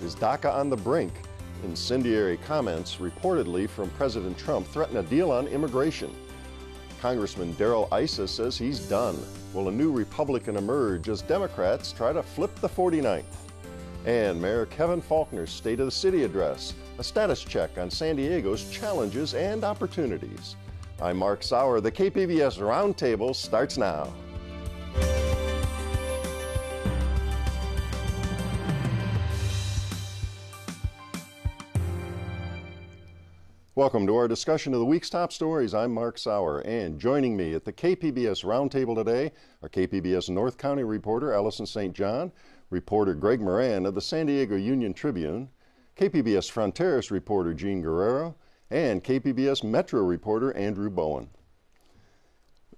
Is DACA on the brink? Incendiary comments reportedly from President Trump threaten a deal on immigration. Congressman Darrell Issa says he's done. Will a new Republican emerge as Democrats try to flip the 49th? And Mayor Kevin Faulconer's State of the City address, a status check on San Diego's challenges and opportunities. I'm Mark Sauer. The KPBS Roundtable starts now. Welcome to our discussion of the week's top stories. I'm Mark Sauer, and joining me at the KPBS Roundtable today are KPBS North County reporter Allison St. John, reporter Greg Moran of the San Diego Union-Tribune, KPBS Fronteras reporter Gene Guerrero, and KPBS Metro reporter Andrew Bowen.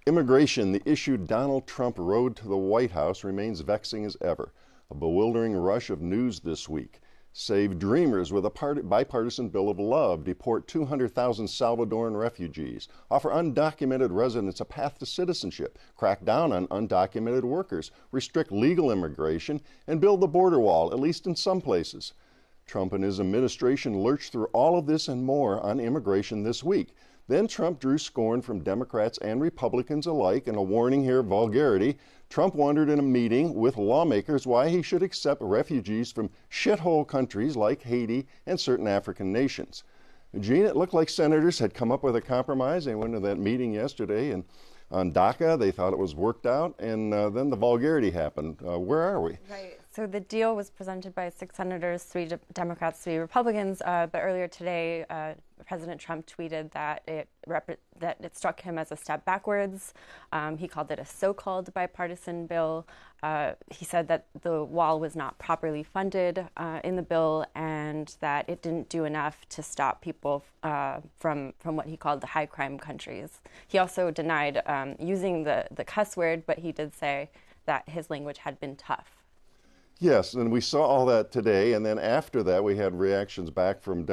Immigration, the issue Donald Trump rode to the White House, remains vexing as ever. A bewildering rush of news this week. Save Dreamers with a bipartisan bill of love, deport 200,000 Salvadoran refugees, offer undocumented residents a path to citizenship, crack down on undocumented workers, restrict legal immigration, and build the border wall, at least in some places. Trump and his administration lurched through all of this and more on immigration this week. Then Trump drew scorn from Democrats and Republicans alike, and a warning here of vulgarity. Trump wondered in a meeting with lawmakers why he should accept refugees from shithole countries like Haiti and certain African nations. Gene, it looked like senators had come up with a compromise. They went to that meeting yesterday, and on DACA, they thought it was worked out, and then the vulgarity happened. Where are we? Right. So the deal was presented by 6 senators, 3 Democrats, 3 Republicans. But earlier today, President Trump tweeted that it struck him as a step backwards. He called it a so-called bipartisan bill. He said that the wall was not properly funded in the bill, and that it didn't do enough to stop people from what he called the high crime countries. He also denied using the cuss word, but he did say that his language had been tough. Yes, and we saw all that today, and then after that we had reactions back from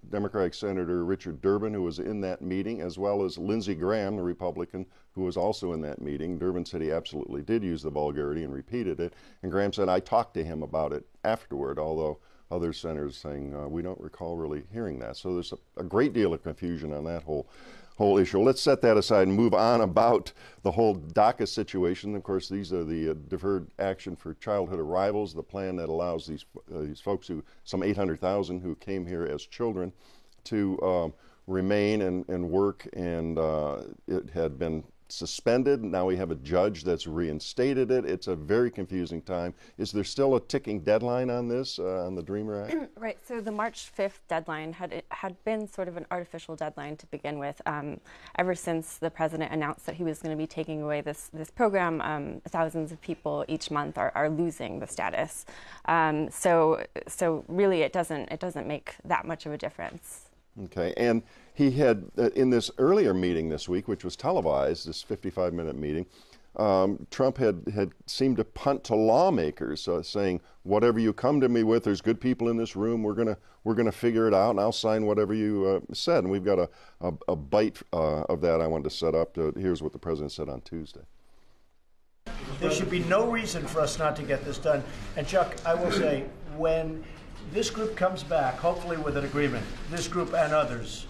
Democratic Senator Richard Durbin, who was in that meeting, as well as Lindsey Graham, the Republican, who was also in that meeting. Durbin said he absolutely did use the vulgarity and repeated it, and Graham said, I talked to him about it afterward, although other senators saying, we don't recall really hearing that. So there's a great deal of confusion on that whole issue. Let's set that aside and move on about the whole DACA situation. Of course, these are the Deferred Action for Childhood Arrivals, the plan that allows these folks, some 800,000 who came here as children, to remain and work, and it had been suspended. Now we have a judge that's reinstated it. It's a very confusing time. Is there still a ticking deadline on this, on the Dreamer Act? Right. So the March 5th deadline had been sort of an artificial deadline to begin with. Ever since the president announced that he was going to be taking away this program, thousands of people each month are losing the status. So really, it doesn't make that much of a difference. Okay, and he had, in this earlier meeting this week, which was televised, this 55-minute meeting, Trump had seemed to punt to lawmakers, saying, whatever you come to me with, there's good people in this room, we're gonna figure it out, and I'll sign whatever you said. And we've got a bite of that I wanted to set up. Here's what the president said on Tuesday. There should be no reason for us not to get this done. And Chuck, I will say, when this group comes back, hopefully with an agreement, this group and others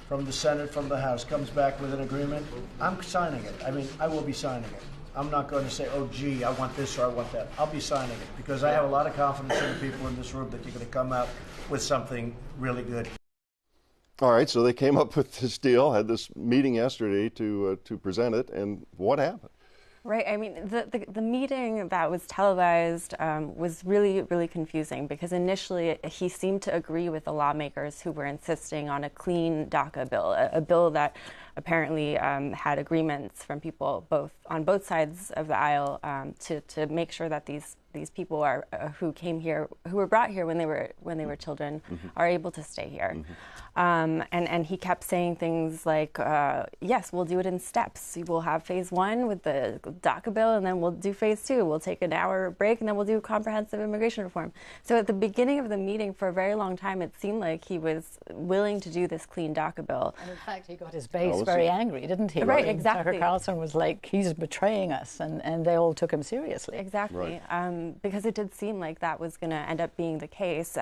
from the Senate, from the House, comes back with an agreement, I'm signing it. I mean, I will be signing it. I'm not going to say, oh, gee, I want this or I want that. I'll be signing it because I have a lot of confidence in the people in this room that you're going to come out with something really good. All right, so they came up with this deal, had this meeting yesterday to present it, and what happened? Right. I mean, the meeting that was televised was really, really confusing because initially he seemed to agree with the lawmakers who were insisting on a clean DACA bill, a bill that apparently had agreements from people on both sides of the aisle to make sure that these people who came here, who were brought here when they were children, are able to stay here. And he kept saying things like, yes, we'll do it in steps. We'll have phase 1 with the DACA bill, and then we'll do phase 2. We'll take an hour break, and then we'll do comprehensive immigration reform. So at the beginning of the meeting, for a very long time, it seemed like he was willing to do this clean DACA bill. And in fact, he got his base very angry, didn't he? Right, exactly. Tucker Carlson was like, he's betraying us, and they all took him seriously. Exactly. Right. because it did seem like that was going to end up being the case.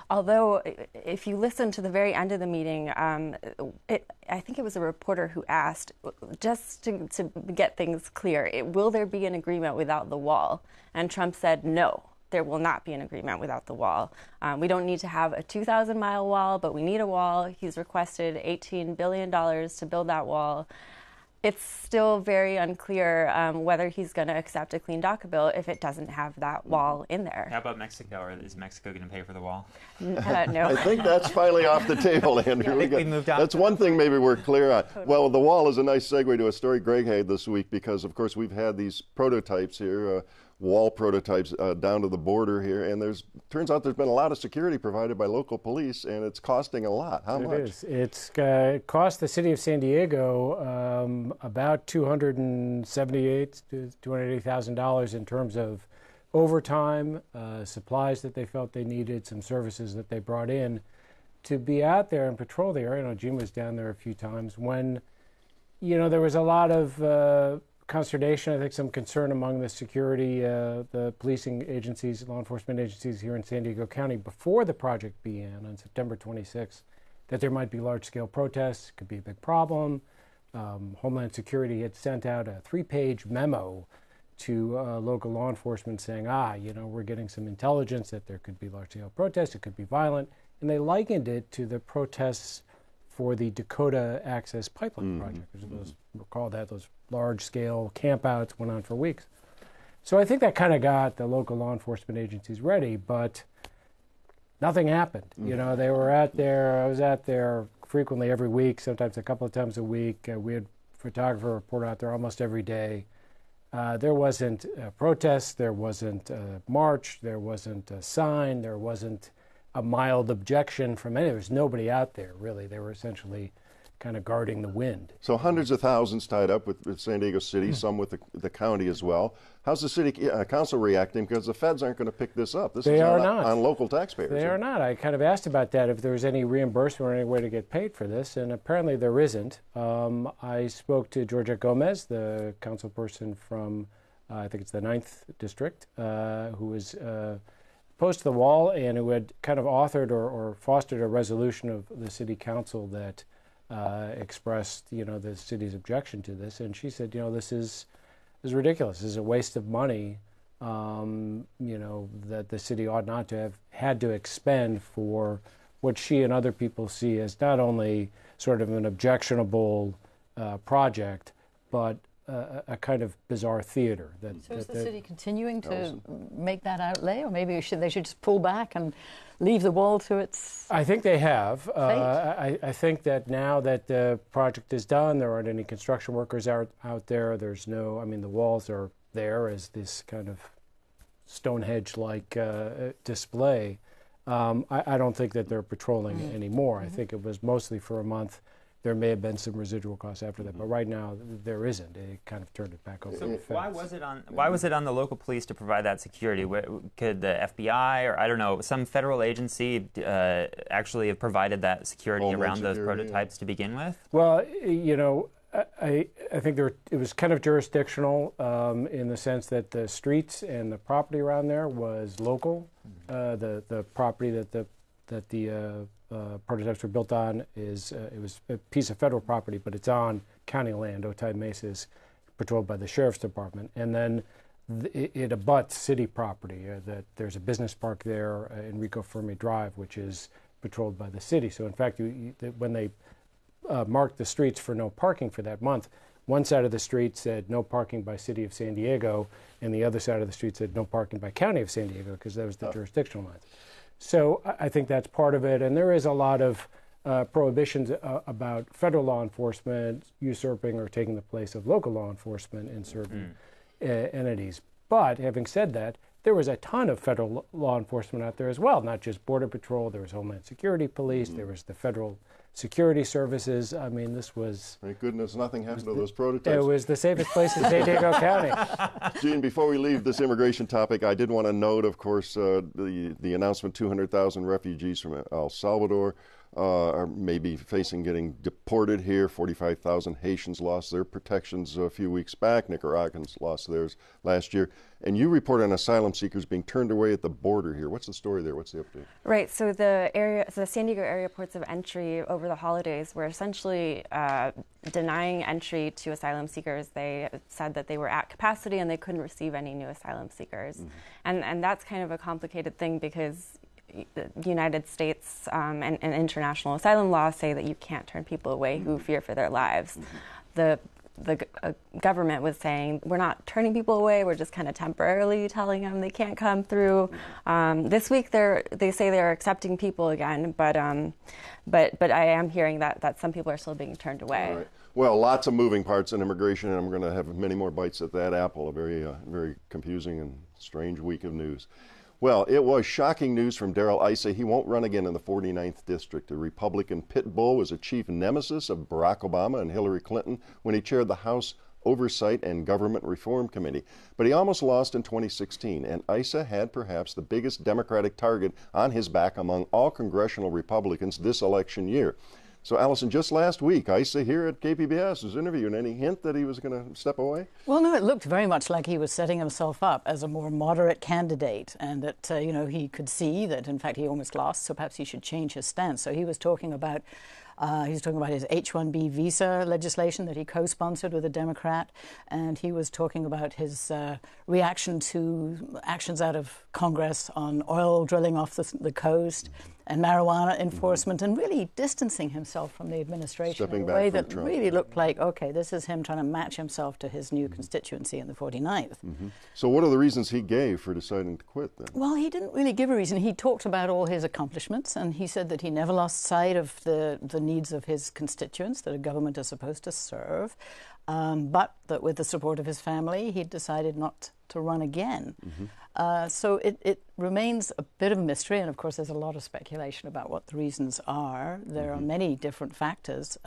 Although, if you listen to the very end of the meeting, I think it was a reporter who asked, just to get things clear, will there be an agreement without the wall? And Trump said no. There will not be an agreement without the wall. We don't need to have a 2,000-mile wall, but we need a wall. He's requested $18 billion to build that wall. It's still very unclear whether he's going to accept a clean DACA bill if it doesn't have that wall in there. How about Mexico? Or is Mexico going to pay for the wall? No. I think that's finally off the table, Andrew. I think we moved on. That's one thing maybe we're clear on. Well, the wall is a nice segue to a story Greg had this week because, of course, we've had these prototypes here, wall prototypes down to the border here, and turns out there's been a lot of security provided by local police, and it's costing a lot. How much? It is. It's cost the city of San Diego about $278,000 to $280,000 in terms of overtime, supplies that they felt they needed, some services that they brought in to be out there and patrol the area. I know Gene was down there a few times when, there was a lot of consternation, I think some concern among the security, the policing agencies, law enforcement agencies here in San Diego County before the project began on September 26th, that there might be large-scale protests, could be a big problem. Homeland Security had sent out a 3-page memo to local law enforcement saying, we're getting some intelligence that there could be large-scale protests, it could be violent, and they likened it to the protests for the Dakota Access Pipeline project. Recall that those large-scale campouts went on for weeks. So I think that kind of got the local law enforcement agencies ready, but nothing happened. They were out there. I was out there frequently every week, sometimes a couple of times a week. We had a photographer report out there almost every day. There wasn't a protest. There wasn't a march. There wasn't a sign. There wasn't a mild objection from any. There was nobody out there, really. They were essentially kind of guarding the wind. So hundreds of thousands tied up with San Diego City, some with the county as well. How's the city council reacting? Because the feds aren't going to pick this up. This is on local taxpayers. They are not. I kind of asked about that, if there was any reimbursement or any way to get paid for this, and apparently there isn't. I spoke to Georgia Gomez, the councilperson from, I think it's the 9th District, who was opposed to the wall and who had kind of authored or fostered a resolution of the city council that expressed, the city's objection to this, and she said, this is ridiculous. This is a waste of money, that the city ought not to have had to expend for what she and other people see as not only sort of an objectionable project, but a kind of bizarre theater. So is the city continuing to make that outlay, or maybe they should just pull back and leave the wall to its I think they have. I think that now that the project is done, there aren't any construction workers out there. There's no, the walls are there as this kind of Stonehenge-like display. I don't think that they're patrolling anymore. I think it was mostly for a month. There may have been some residual costs after that, but right now there isn't. They kind of turned it back over. So why was it on the local police to provide that security? Could the FBI or I don't know some federal agency actually have provided that security around those prototypes to begin with? Well, I think it was kind of jurisdictional in the sense that the streets and the property around there was local. The property that the prototypes were built on it was a piece of federal property, but it's on county land. Otay Mesa is patrolled by the sheriff's department, and then it abuts city property. That there's a business park there, Enrico Fermi Drive, which is patrolled by the city. So in fact, when they marked the streets for no parking for that month, one side of the street said no parking by City of San Diego, and the other side of the street said no parking by County of San Diego, because that was the jurisdictional lines. So I think that's part of it, and there is a lot of prohibitions about federal law enforcement usurping or taking the place of local law enforcement in certain entities. But having said that, there was a ton of federal law enforcement out there as well, not just Border Patrol. There was Homeland Security Police. There was the Federal Security Services. This was... Thank goodness nothing happened to those prototypes. It was the safest place in San Diego County. Gene, before we leave this immigration topic, I did want to note, of course, the announcement 200,000 refugees from El Salvador. are maybe facing getting deported here. 45,000 Haitians lost their protections a few weeks back. Nicaraguans lost theirs last year. And you report on asylum seekers being turned away at the border here. What's the story there? What's the update? Right. So the San Diego area ports of entry over the holidays were essentially denying entry to asylum seekers. They said that they were at capacity and they couldn't receive any new asylum seekers. And that's kind of a complicated thing because the United States and international asylum laws say that you can't turn people away who fear for their lives. The government was saying, we're not turning people away, we're just kind of temporarily telling them they can't come through. This week they say they're accepting people again, but I am hearing that some people are still being turned away. All right. Well, lots of moving parts in immigration, and I'm going to have many more bites at that apple. A very confusing and strange week of news. Well, it was shocking news from Darrell Issa. He won't run again in the 49th District. The Republican pit bull was a chief nemesis of Barack Obama and Hillary Clinton when he chaired the House Oversight and Government Reform Committee. But he almost lost in 2016, and Issa had perhaps the biggest Democratic target on his back among all congressional Republicans this election year. So, Allison, just last week, Issa here at KPBS was interviewed. Any hint that he was going to step away? Well, no, it looked very much like he was setting himself up as a more moderate candidate, and that, he could see that, in fact, he almost lost, so perhaps he should change his stance. So he was talking about his H-1B visa legislation that he co-sponsored with a Democrat, and he was talking about his reaction to actions out of Congress on oil drilling off the coast and marijuana enforcement, and really distancing himself from the administration in a way that really looked like, okay, this is him trying to match himself to his new constituency in the 49th. So what are the reasons he gave for deciding to quit then? Well, he didn't really give a reason. He talked about all his accomplishments, and he said that he never lost sight of the needs of his constituents that a government is supposed to serve, but that with the support of his family, he decided not to run again. So it remains a bit of a mystery, and of course there's a lot of speculation about what the reasons are. There are many different factors,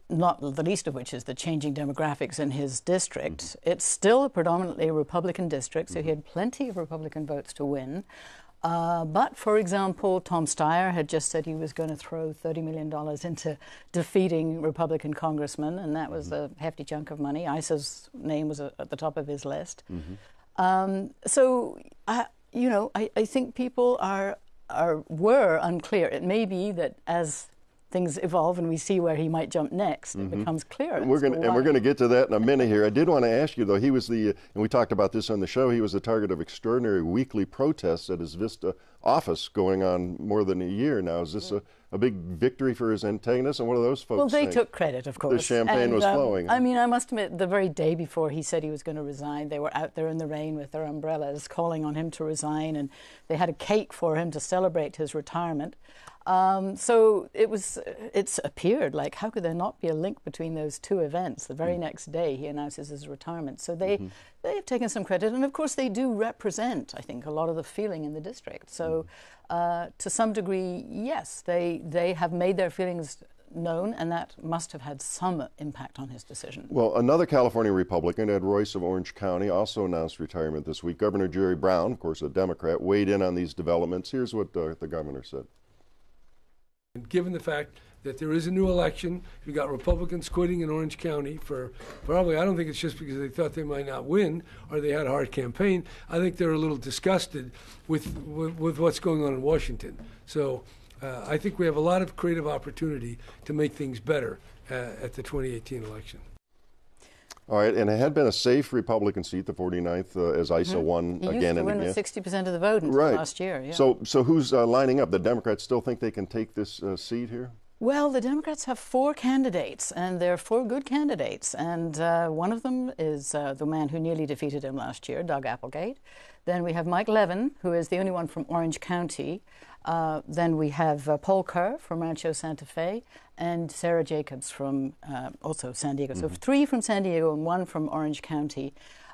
not the least of which is the changing demographics in his district. It's still a predominantly Republican district, so he had plenty of Republican votes to win. But, for example, Tom Steyer had just said he was going to throw $30 million into defeating Republican congressmen, and that was a hefty chunk of money. Issa's name was at the top of his list. So, I think people were unclear. It may be that as things evolve and we see where he might jump next, it becomes clearer. We're going to get to that in a minute here. I did want to ask you, though, he was and we talked about this on the show, he was the target of extraordinary weekly protests at his Vista office going on more than a year now. Is this a big victory for his antagonists? And what are those folks Well, they saying? took credit, of course. The champagne was flowing. I mean, I must admit, the very day before he said he was going to resign, they were out there in the rain with their umbrellas calling on him to resign, and they had a cake for him to celebrate his retirement. So it's appeared like, how could there not be a link between those two events? The very next day he announces his retirement. So they've taken some credit, and of course they do represent, I think, a lot of the feeling in the district. So to some degree, yes, they have made their feelings known, and that must have had some impact on his decision. Well, another California Republican, Ed Royce of Orange County, also announced retirement this week. Governor Jerry Brown, of course a Democrat, weighed in on these developments. Here's what the governor said. And given the fact that there is a new election, you got Republicans quitting in Orange County for probably, I don't think it's just because they thought they might not win or they had a hard campaign. I think they're a little disgusted with what's going on in Washington. So I think we have a lot of creative opportunity to make things better at the 2018 election. All right, and it had been a safe Republican seat, the 49th, as Issa won again and again. He used to win with 60% of the vote until last year. Yeah. So who's lining up? The Democrats still think they can take this seat here? Well, the Democrats have 4 candidates, and they're 4 good candidates. And one of them is the man who nearly defeated him last year, Doug Applegate. Then we have Mike Levin, who is the only one from Orange County. Then we have Paul Kerr from Rancho Santa Fe, and Sarah Jacobs from also San Diego. So 3 from San Diego and 1 from Orange County.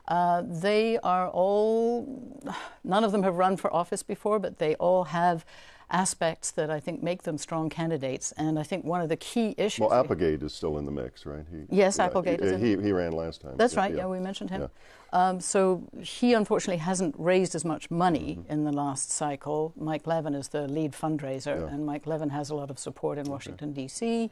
They are all, none of them have run for office before, but they all have aspects that I think make them strong candidates. And I think one of the key issues... Well, Applegate is still in the mix, right? Yes, Applegate is in. He ran last time. That's right, yeah, we mentioned him. Yeah. So he unfortunately hasn't raised as much money in the last cycle. Mike Levin is the lead fundraiser, and Mike Levin has a lot of support in Washington, D.C.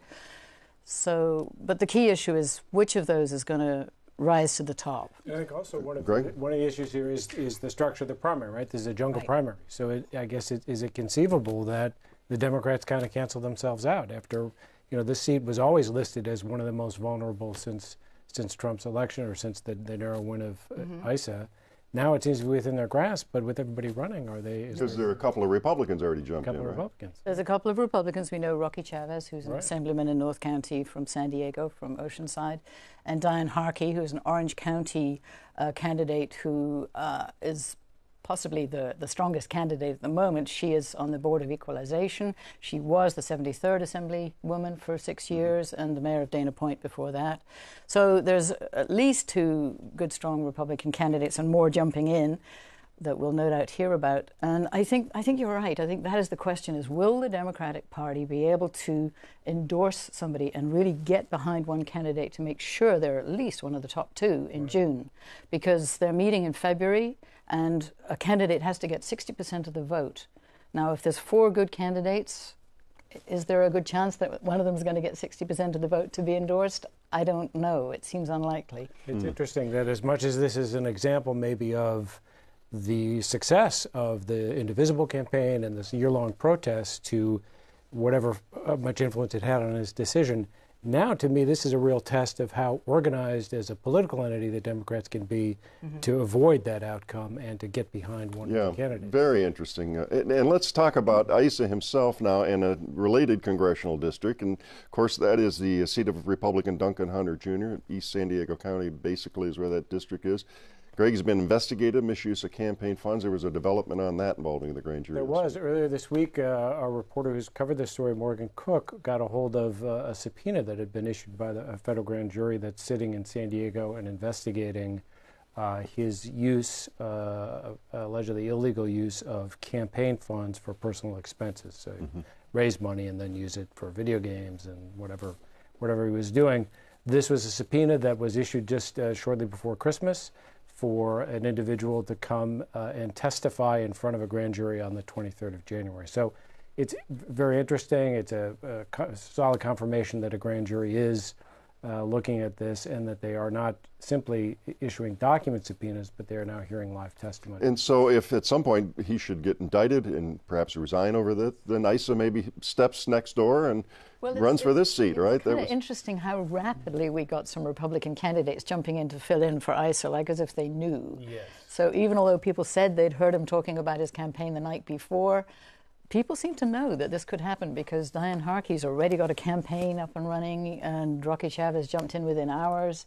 So, but the key issue is which of those is going to rise to the top. I think also one of the issues here is the structure of the primary, right? This is a jungle primary. So I guess is it conceivable that the Democrats kind of cancel themselves out after, this seat was always listed as one of the most vulnerable since Trump's election or since the narrow win of Issa. Now it seems to be within their grasp, but with everybody running, because there are a couple of Republicans already jumped in, right? There's a couple of Republicans. We know Rocky Chavez, who's an assemblyman in North County from San Diego, from Oceanside, and Diane Harkey, who's an Orange County candidate who is possibly the strongest candidate at the moment. She is on the Board of Equalization. She was the 73rd Assemblywoman for 6 years and the mayor of Dana Point before that. So there's at least 2 good, strong Republican candidates and more jumping in that we'll no doubt hear about. And I think you're right. I think that is the question, is will the Democratic Party be able to endorse somebody and really get behind one candidate to make sure they're at least one of the top 2 in June? Because they're meeting in February, and a candidate has to get 60% of the vote. Now, if there's 4 good candidates, is there a good chance that one of them is going to get 60% of the vote to be endorsed? I don't know. It seems unlikely. It's interesting that as much as this is an example maybe of the success of the Indivisible campaign and this year-long protest to whatever much influence it had on his decision, now, to me, this is a real test of how organized as a political entity the Democrats can be to avoid that outcome and to get behind one of the candidates. Very interesting. And let's talk about Issa himself now in a related congressional district. And, of course, that is the seat of Republican Duncan Hunter Jr. East San Diego County basically is where that district is. Greg's been investigated, misuse of campaign funds. There was a development on that involving the grand jury. There was. Earlier this week, a reporter who's covered this story, Morgan Cook, got a hold of a subpoena that had been issued by a federal grand jury that's sitting in San Diego and investigating his use, allegedly illegal use of campaign funds for personal expenses. So raise money and then use it for video games and whatever he was doing. This was a subpoena that was issued just shortly before Christmas for an individual to come and testify in front of a grand jury on the 23rd of January. So it's very interesting. It's a solid confirmation that a grand jury is looking at this and that they are not simply issuing document subpoenas, but they are now hearing live testimony. And so if at some point he should get indicted and perhaps resign over that, then Issa maybe steps next door and runs for this seat, right? It's kind of interesting how rapidly we got some Republican candidates jumping in to fill in for Issa, like as if they knew. Yes. So even although people said they'd heard him talking about his campaign the night before, people seem to know that this could happen because Diane Harkey's already got a campaign up and running and Rocky Chavez jumped in within hours.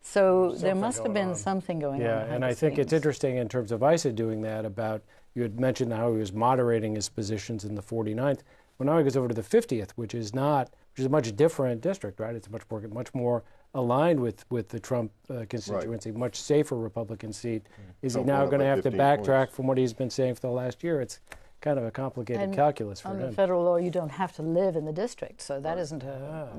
So there must have been something going on. Yeah, and I think it's interesting in terms of Issa doing that about, you had mentioned how he was moderating his positions in the 49th. Well, now he goes over to the 50th, which is a much different district, right? It's much more aligned with the Trump constituency, much safer Republican seat. Is he now going to have to backtrack from what he's been saying for the last year? It's kind of a complicated calculus for him. Under federal law, you don't have to live in the district, so that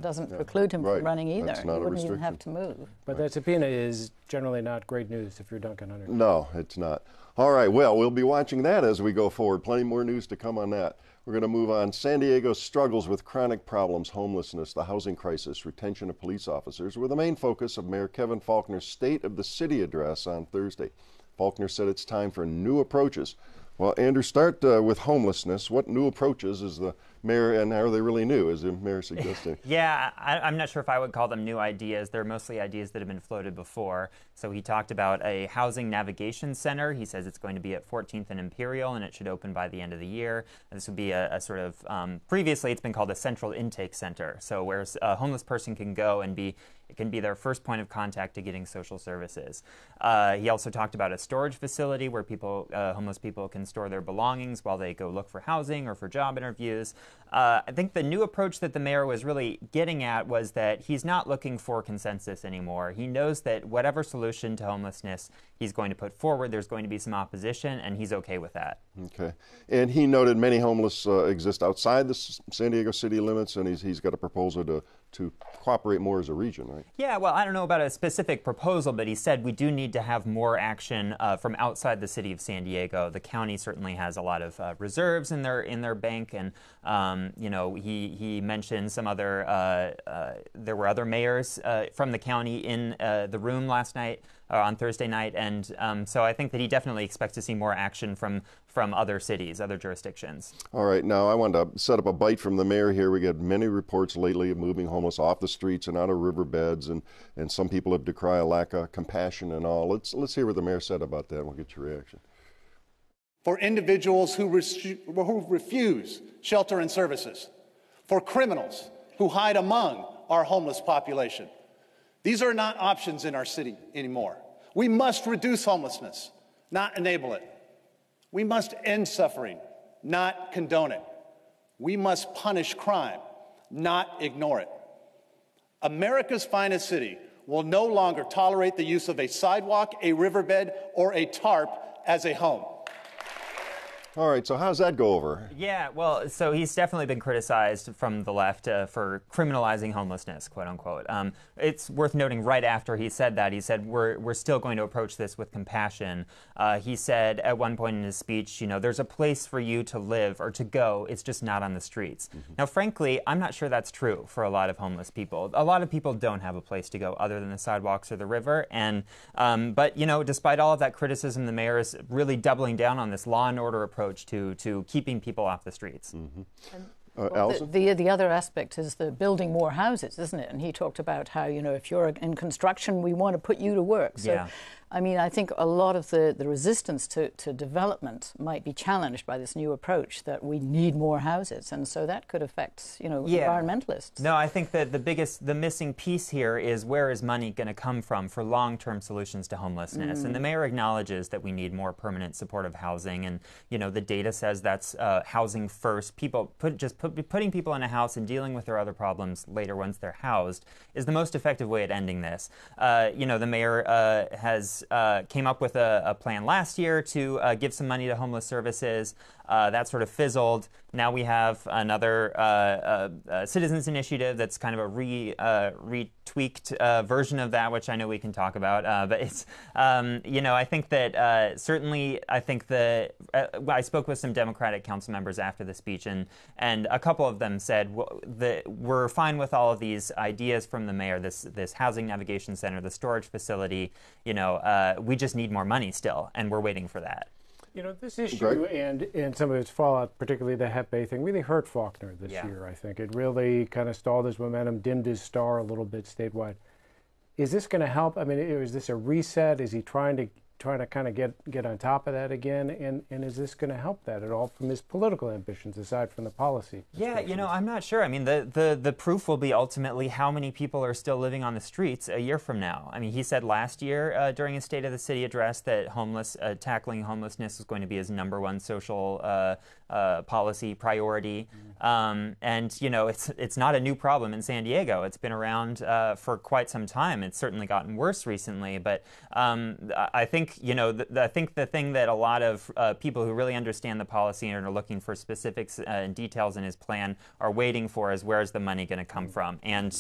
doesn't preclude him from running either. That's not he wouldn't even have to move. But that subpoena is generally not great news if you're Duncan Hunter. No, it's not. All right, well, we'll be watching that as we go forward. Plenty more news to come on that. We're going to move on. San Diego struggles with chronic problems, homelessness, the housing crisis, retention of police officers were the main focus of Mayor Kevin Faulconer's State of the City address on Thursday. Faulconer said it's time for new approaches. Well, Andrew, start with homelessness. What new approaches is the mayor, and are they really new, as the mayor suggested? Yeah, I'm not sure if I would call them new ideas. They're mostly ideas that have been floated before. So he talked about a housing navigation center. He says it's going to be at 14th and Imperial, and it should open by the end of the year. This would be a sort of, previously it's been called a central intake center, so where a homeless person can go and be It can be their first point of contact to getting social services. He also talked about a storage facility where homeless people can store their belongings while they go look for housing or for job interviews. I think the new approach that the mayor was really getting at was that he's not looking for consensus anymore. He knows that whatever solution to homelessness he's going to put forward, there's going to be some opposition, and he's okay with that. Okay. And he noted many homeless exist outside the San Diego city limits, and he's got a proposal to cooperate more as a region, right? Yeah, well, I don't know about a specific proposal, but he said we do need to have more action from outside the city of San Diego. The county certainly has a lot of reserves in their bank, and he mentioned some other. There were other mayors from the county in the room last night. On Thursday night, and so I think that he definitely expects to see more action from other cities, other jurisdictions. All right, now I wanted to set up a bite from the mayor here. We get many reports lately of moving homeless off the streets and out of riverbeds, and some people have decried a lack of compassion and all. Let's hear what the mayor said about that, and we'll get your reaction. For individuals who refuse shelter and services, for criminals who hide among our homeless population. These are not options in our city anymore. We must reduce homelessness, not enable it. We must end suffering, not condone it. We must punish crime, not ignore it. America's finest city will no longer tolerate the use of a sidewalk, a riverbed, or a tarp as a home. All right, so how does that go over? Yeah, well, so he's definitely been criticized from the left for criminalizing homelessness, quote unquote. It's worth noting right after he said that, he said, we're still going to approach this with compassion. He said at one point in his speech, there's a place for you to live or to go, it's just not on the streets. Mm-hmm. Now, frankly, I'm not sure that's true for a lot of homeless people. A lot of people don't have a place to go other than the sidewalks or the river. And but, despite all of that criticism, the mayor is really doubling down on this law and order approach to keeping people off the streets. Mm-hmm. Allison? The other aspect is the building more houses, isn't it? And he talked about how, if you're in construction, we want to put you to work. So, yeah. I think a lot of the resistance to development might be challenged by this new approach that we need more houses. And so that could affect, environmentalists. No, I think that the missing piece here is where is money going to come from for long-term solutions to homelessness? And the mayor acknowledges that we need more permanent supportive housing. And, the data says that's housing first. Putting people in a house and dealing with their other problems later once they're housed is the most effective way at ending this. The mayor came up with a plan last year to give some money to homeless services. That sort of fizzled. Now we have another citizens initiative that's kind of a retweaked version of that, which I know we can talk about. But it's, I think that certainly, I I spoke with some Democratic council members after the speech, and a couple of them said we're fine with all of these ideas from the mayor, this housing navigation center, the storage facility. We just need more money still, and we're waiting for that. This issue and some of its fallout, particularly the Hep A thing, really hurt Faulkner this year, I think. It really kind of stalled his momentum, dimmed his star a little bit statewide. Is this going to help? Is this a reset? Is he trying to kind of get on top of that again? And is this going to help that at all from his political ambitions, aside from the policy? Yeah, I'm not sure. The proof will be ultimately how many people are still living on the streets a year from now. He said last year during his State of the City address that tackling homelessness was going to be his #1 social policy priority. It's not a new problem in San Diego. It's been around for quite some time. It's certainly gotten worse recently, but I think the thing that a lot of people who really understand the policy and are looking for specifics and details in his plan are waiting for is where's the money going to come from. And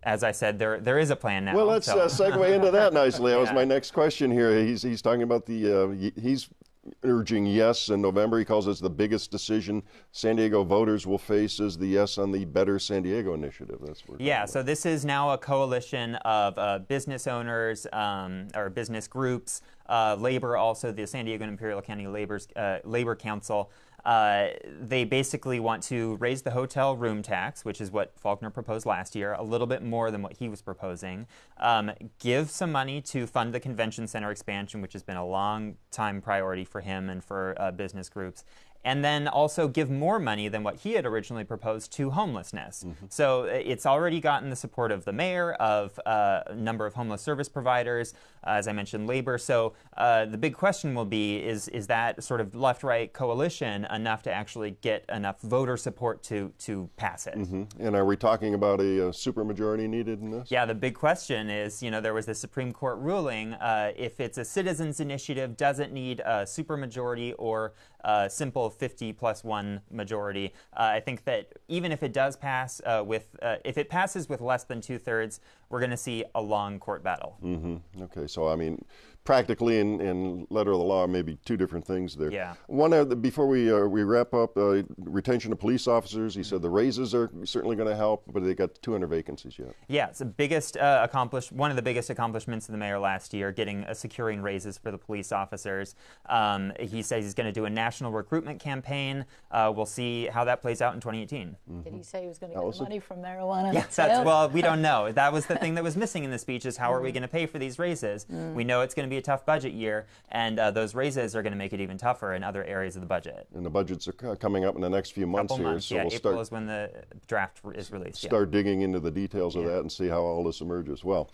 as I said, there is a plan now. Well, let's segue into that nicely. That was my next question here. He's talking about he's urging yes in November. He calls this the biggest decision San Diego voters will face is the yes on the Better San Diego initiative. That's what so this is now a coalition of business owners or business groups, labor, also the San Diego and Imperial County Labor Council. They basically want to raise the hotel room tax, which is what Faulkner proposed last year, a little bit more than what he was proposing. Give some money to fund the convention center expansion, which has been a long time priority for him and for business groups. and then also give more money than what he had originally proposed to homelessness. So it's already gotten the support of the mayor, of a number of homeless service providers, as I mentioned, labor. So the big question will be, is that sort of left-right coalition enough to actually get enough voter support to pass it? And are we talking about a supermajority needed in this? Yeah, the big question is, there was the Supreme Court ruling, if it's a citizen's initiative, does it need a supermajority or a simple 50+1 majority? I think that even if it does pass if it passes with less than 2/3, we're going to see a long court battle. Okay, so I mean, practically and letter of the law, maybe two different things there. Yeah. One before we wrap up, retention of police officers. He said the raises are certainly going to help, but they got 200 vacancies yet. Yeah, it's the biggest one of the biggest accomplishments of the mayor last year, securing raises for the police officers. He says he's going to do a national recruitment campaign. We'll see how that plays out in 2018. Did he say he was going to get money from marijuana? Yes, well, we don't know. That was the thing that was missing in the speech, is how are we going to pay for these raises? We know it's going to be a tough budget year, and those raises are going to make it even tougher in other areas of the budget. And the budgets are coming up in the next few months here. So yeah, April is when the draft is released. Start digging into the details of that and see how all this emerges. Well,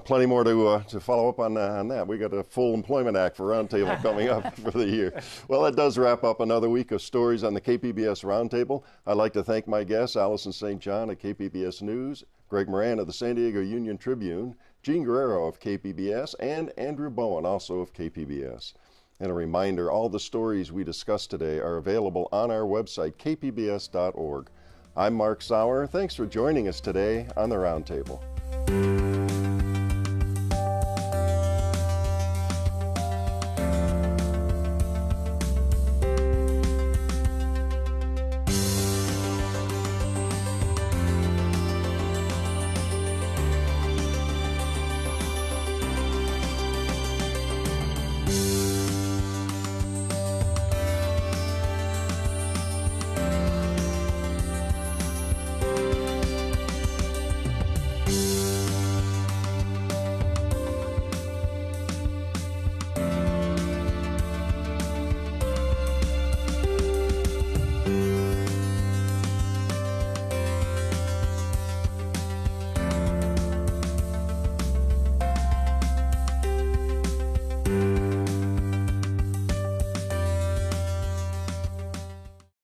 plenty more to follow up on that. We got a full Employment Act for Roundtable coming up for the year. Well, that does wrap up another week of stories on the KPBS Roundtable. I'd like to thank my guests, Allison St. John at KPBS News, Greg Moran of the San Diego Union Tribune, Gene Guerrero of KPBS, and Andrew Bowen, also of KPBS. And a reminder, all the stories we discussed today are available on our website, kpbs.org. I'm Mark Sauer. Thanks for joining us today on the Roundtable.